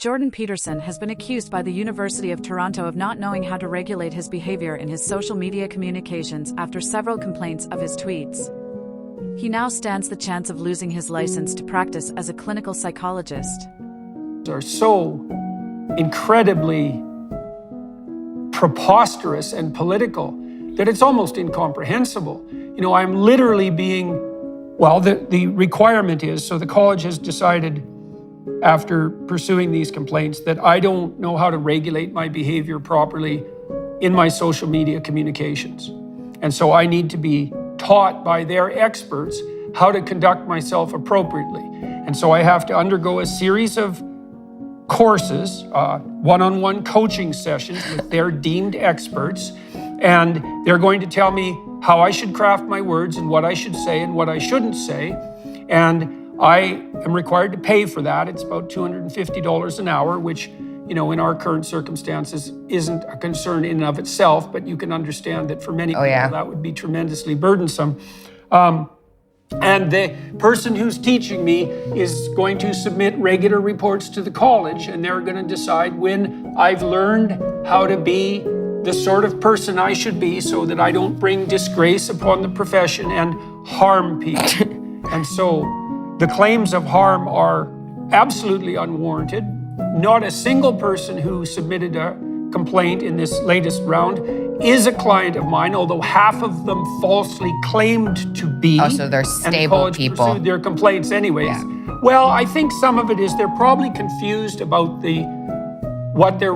Jordan Peterson has been accused by the University of Toronto of not knowing how to regulate his behavior in his social media communications after several complaints of his tweets. He now stands the chance of losing his license to practice as a clinical psychologist. Are so incredibly preposterous and political that it's almost incomprehensible. I'm literally being, the requirement is, so the college has decided after pursuing these complaints that I don't know how to regulate my behavior properly in my social media communications. And so I need to be taught by their experts how to conduct myself appropriately. And so I have to undergo a series of courses, one-on-one coaching sessions with their deemed experts, and they're going to tell me how I should craft my words and what I should say and what I shouldn't say. And I am required to pay for that. It's about $250 an hour, which, in our current circumstances isn't a concern in and of itself, but you can understand that for many people that would be tremendously burdensome. And the person who's teaching me is going to submit regular reports to the college, and they're going to decide when I've learned how to be the sort of person I should be so that I don't bring disgrace upon the profession and harm people. And so the claims of harm are absolutely unwarranted. Not a single person who submitted a complaint in this latest round is a client of mine, although half of them falsely claimed to be. Oh, so they're stable and the people. college pursued their complaints anyways. Yeah. Well, I think some of it is they're probably confused about how they're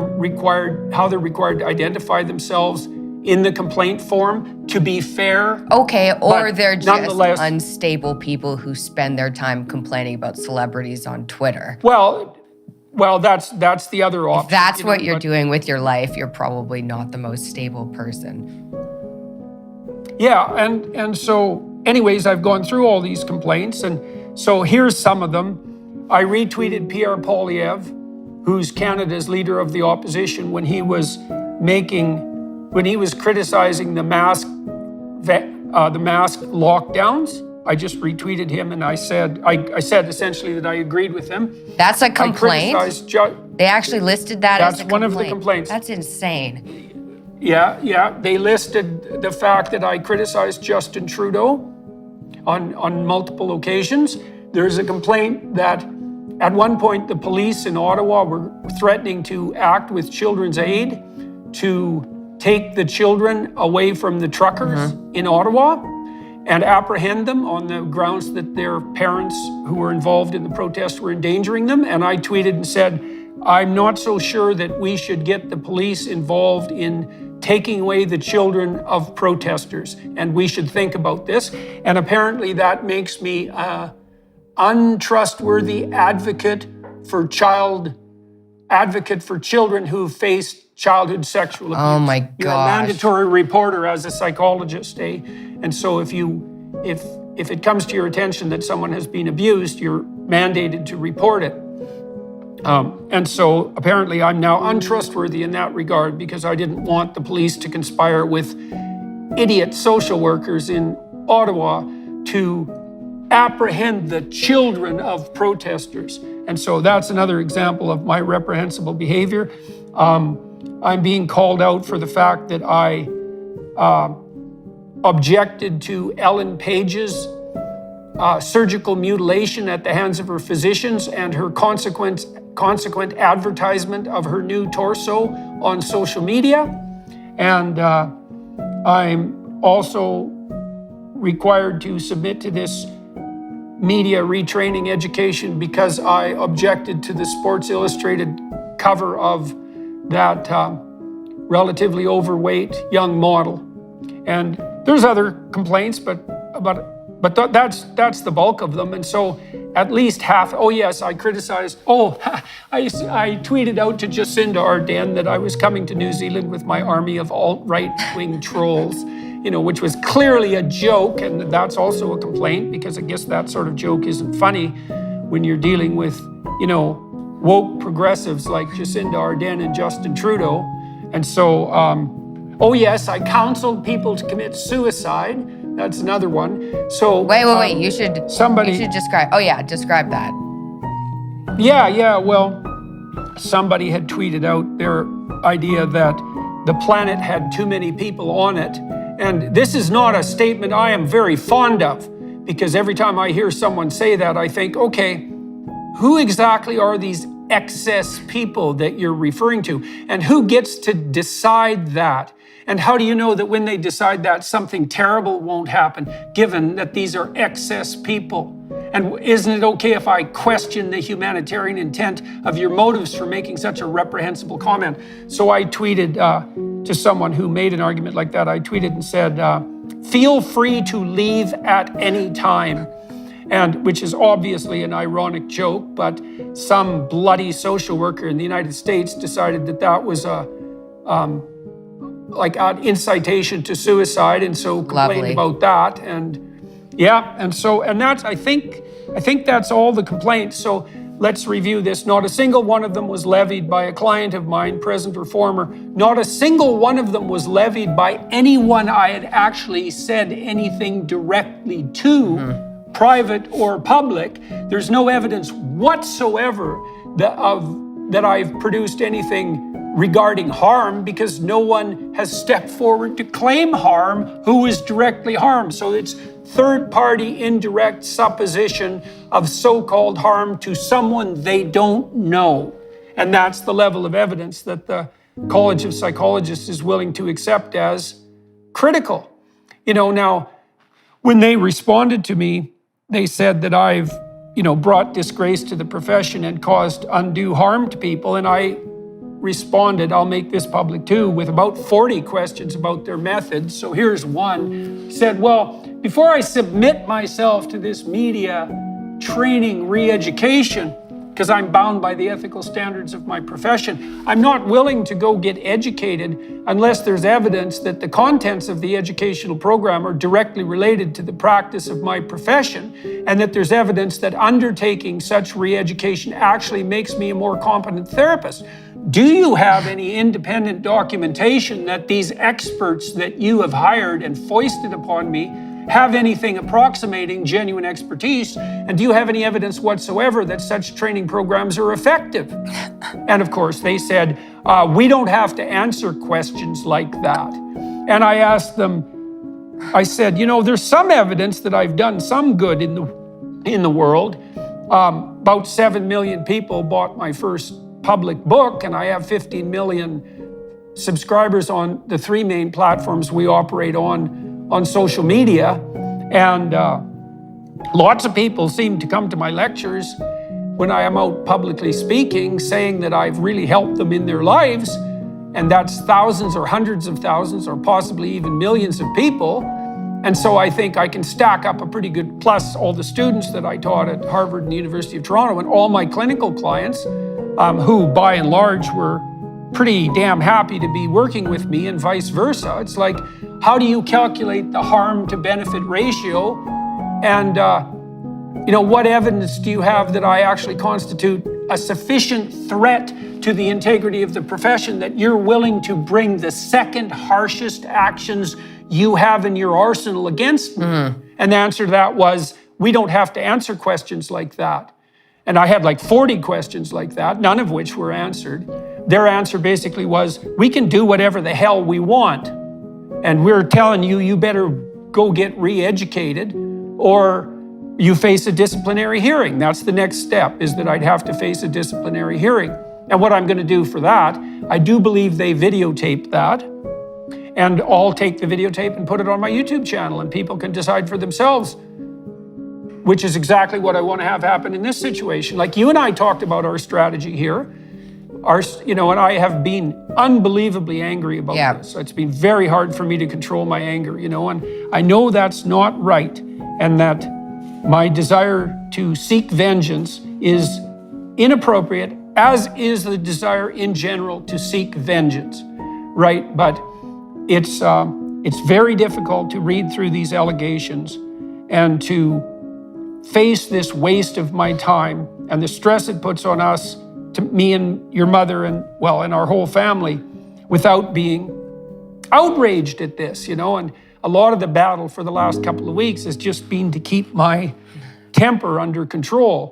required to identify themselves in the complaint form, to be fair. Okay, or they're just unstable people who spend their time complaining about celebrities on Twitter. Well, that's the other option. If that's what you're doing with your life, you're probably not the most stable person. Yeah, and so anyways, I've gone through all these complaints, and so here's some of them. I retweeted Pierre Poilievre, who's Canada's leader of the opposition, when he was criticizing the mask lockdowns. I just retweeted him, and I said essentially that I agreed with him. That's a complaint? They actually listed that as a complaint? That's one of the complaints. That's insane. Yeah. They listed the fact that I criticized Justin Trudeau on multiple occasions. There's a complaint that at one point the police in Ottawa were threatening to act with Children's Aid to take the children away from the truckers in Ottawa and apprehend them on the grounds that their parents who were involved in the protest were endangering them. And I tweeted and said, I'm not so sure that we should get the police involved in taking away the children of protesters, and we should think about this. And apparently that makes me an untrustworthy advocate for children who face childhood sexual abuse. Oh my gosh. You're a mandatory reporter as a psychologist, eh? And so if it comes to your attention that someone has been abused, you're mandated to report it. And so apparently I'm now untrustworthy in that regard because I didn't want the police to conspire with idiot social workers in Ottawa to apprehend the children of protesters. And so that's another example of my reprehensible behavior. I'm being called out for the fact that I objected to Ellen Page's surgical mutilation at the hands of her physicians and her consequent advertisement of her new torso on social media. And I'm also required to submit to this media retraining education because I objected to the Sports Illustrated cover of that relatively overweight young model. And there's other complaints, but that's the bulk of them. And so at least half, I criticized, I tweeted out to Jacinda Ardern that I was coming to New Zealand with my army of alt-right-wing trolls, which was clearly a joke. And that's also a complaint because I guess that sort of joke isn't funny when you're dealing with, woke progressives like Jacinda Ardern and Justin Trudeau. And so, I counseled people to commit suicide. That's another one. So wait. You should describe. Describe that. Yeah. Well, somebody had tweeted out their idea that the planet had too many people on it. And this is not a statement I am very fond of, because every time I hear someone say that, I think, okay, who exactly are these excess people that you're referring to? And who gets to decide that? And how do you know that when they decide that something terrible won't happen, given that these are excess people? And isn't it okay if I question the humanitarian intent of your motives for making such a reprehensible comment? So I tweeted to someone who made an argument like that, I tweeted and said, feel free to leave at any time. And which is obviously an ironic joke, but some bloody social worker in the United States decided that that was like an incitation to suicide, and so complained about that. And yeah, and that's I think that's all the complaints. So let's review this. Not a single one of them was levied by a client of mine, present or former. Not a single one of them was levied by anyone I had actually said anything directly to. Private or public. There's no evidence whatsoever that I've produced anything regarding harm, because no one has stepped forward to claim harm who was directly harmed. So it's third-party indirect supposition of so-called harm to someone they don't know. And that's the level of evidence that the College of Psychologists is willing to accept as critical. Now, when they responded to me, they said that I've, brought disgrace to the profession and caused undue harm to people. And I responded, I'll make this public too, with about 40 questions about their methods. So here's one. Said, well, before I submit myself to this media training re-education, because I'm bound by the ethical standards of my profession, I'm not willing to go get educated unless there's evidence that the contents of the educational program are directly related to the practice of my profession, and that there's evidence that undertaking such re-education actually makes me a more competent therapist. Do you have any independent documentation that these experts that you have hired and foisted upon me have anything approximating genuine expertise? And do you have any evidence whatsoever that such training programs are effective? And of course, they said, we don't have to answer questions like that. And I asked them, I said, there's some evidence that I've done some good in the world. About 7 million people bought my first public book, and I have 15 million subscribers on the 3 main platforms we operate on social media. And lots of people seem to come to my lectures when I am out publicly speaking, saying that I've really helped them in their lives. And that's thousands or hundreds of thousands or possibly even millions of people. And so I think I can stack up a pretty good, plus all the students that I taught at Harvard and the University of Toronto, and all my clinical clients, who by and large were pretty damn happy to be working with me, and vice versa. It's like, how do you calculate the harm to benefit ratio? And, what evidence do you have that I actually constitute a sufficient threat to the integrity of the profession that you're willing to bring the second harshest actions you have in your arsenal against me? And the answer to that was, we don't have to answer questions like that. And I had like 40 questions like that, none of which were answered. Their answer basically was, we can do whatever the hell we want. And we're telling you, you better go get re-educated or you face a disciplinary hearing. That's the next step, is that I'd have to face a disciplinary hearing. And what I'm going to do for that, I do believe they videotaped that. And I'll take the videotape and put it on my YouTube channel, and people can decide for themselves, which is exactly what I want to have happen in this situation. Like you and I talked about our strategy here. And I have been unbelievably angry about this. It's been very hard for me to control my anger, and I know that's not right, and that my desire to seek vengeance is inappropriate, as is the desire in general to seek vengeance, right? But it's very difficult to read through these allegations and to face this waste of my time and the stress it puts on us, to me and your mother and our whole family, without being outraged at this, and a lot of the battle for the last couple of weeks has just been to keep my temper under control.